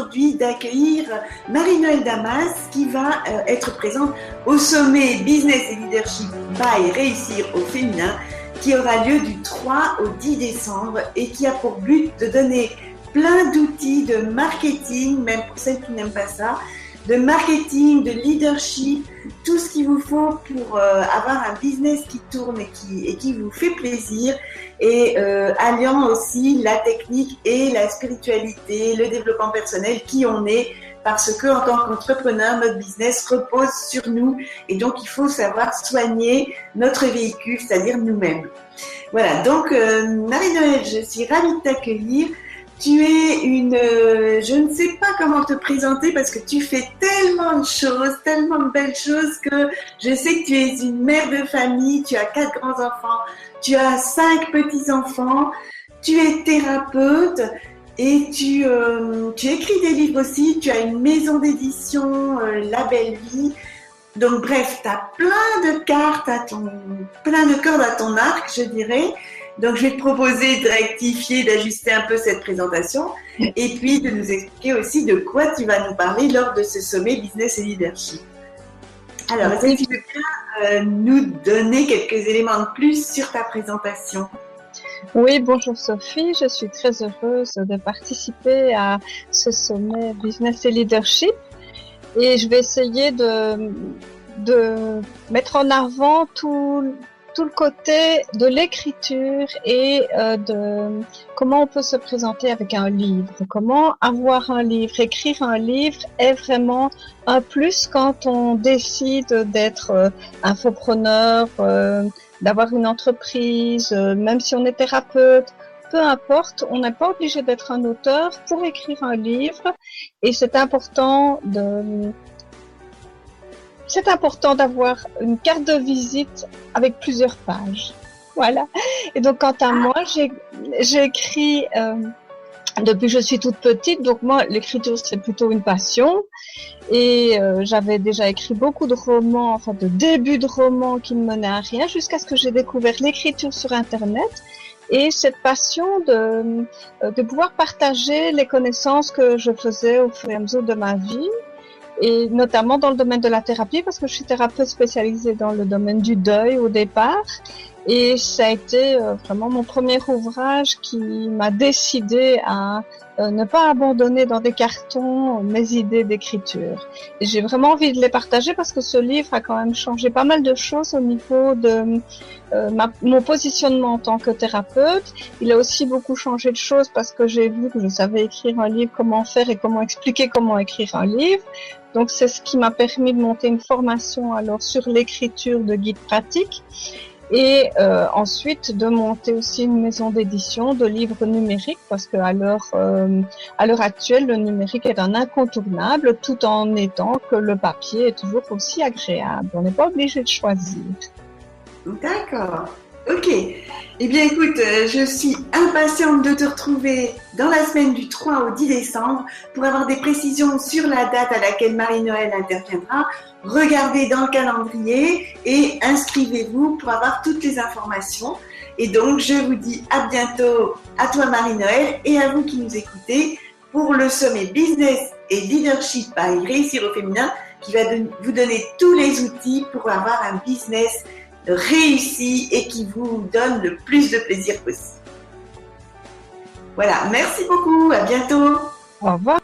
aujourd'hui d'accueillir Marie-Noëlle Damas qui va être présente au sommet Business et Leadership by Réussir au féminin qui aura lieu du 3 au 10 décembre et qui a pour but de donner plein d'outils de marketing, même pour celles qui n'aiment pas ça, de marketing, de leadership, tout ce qu'il vous faut pour avoir un business qui tourne et qui vous fait plaisir et alliant aussi la technique et la spiritualité, le développement personnel, qui on est, parce que en tant qu'entrepreneur, notre business repose sur nous et donc il faut savoir soigner notre véhicule, c'est-à-dire nous-mêmes. Voilà, donc Marie-Noëlle, je suis ravie de t'accueillir. Tu es je ne sais pas comment te présenter parce que tu fais tellement de choses, tellement de belles choses que je sais que tu es une mère de famille, tu as 4 grands-enfants, tu as 5 petits-enfants, tu es thérapeute et tu écris des livres aussi, tu as une maison d'édition, La Belle Vie. Donc bref, tu as plein de cartes plein de cordes à ton arc, je dirais. Donc, je vais te proposer de rectifier, d'ajuster un peu cette présentation et puis de nous expliquer aussi de quoi tu vas nous parler lors de ce sommet Business et Leadership. Alors, est-ce que tu veux bien nous donner quelques éléments de plus sur ta présentation ? Oui, bonjour Sophie, je suis très heureuse de participer à ce sommet Business et Leadership et je vais essayer de mettre en avant tout le côté de l'écriture et de comment on peut se présenter avec un livre, comment avoir un livre, écrire un livre est vraiment un plus quand on décide d'être infopreneur, d'avoir une entreprise, même si on est thérapeute, peu importe, on n'est pas obligé d'être un auteur pour écrire un livre et c'est important d'avoir une carte de visite avec plusieurs pages. Voilà. Et donc, quant à moi, j'ai écrit depuis que je suis toute petite. Donc, moi, l'écriture, c'est plutôt une passion. Et j'avais déjà écrit beaucoup de romans, enfin de débuts de romans qui ne menaient à rien, jusqu'à ce que j'ai découvert l'écriture sur Internet. Et cette passion de pouvoir partager les connaissances que je faisais au fur et à mesure de ma vie. Et notamment dans le domaine de la thérapie, parce que je suis thérapeute spécialisée dans le domaine du deuil au départ. Et ça a été vraiment mon premier ouvrage qui m'a décidé à ne pas abandonner dans des cartons mes idées d'écriture. Et j'ai vraiment envie de les partager parce que ce livre a quand même changé pas mal de choses au niveau de mon positionnement en tant que thérapeute. Il a aussi beaucoup changé de choses parce que j'ai vu que je savais écrire un livre, comment faire et comment expliquer comment écrire un livre. Donc c'est ce qui m'a permis de monter une formation alors sur l'écriture de guides pratiques et ensuite de monter aussi une maison d'édition de livres numériques parce que à l'heure actuelle le numérique est un incontournable tout en étant que le papier est toujours aussi agréable. On n'est pas obligé de choisir. D'accord. Ok. Eh bien, écoute, je suis impatiente de te retrouver dans la semaine du 3 au 10 décembre pour avoir des précisions sur la date à laquelle Marie-Noëlle interviendra. Regardez dans le calendrier et inscrivez-vous pour avoir toutes les informations. Et donc, je vous dis à bientôt à toi Marie-Noëlle et à vous qui nous écoutez pour le sommet Business et Leadership by Réussir au féminin qui va vous donner tous les outils pour avoir un business réussi et qui vous donne le plus de plaisir possible. Voilà, merci beaucoup, à bientôt. Au revoir.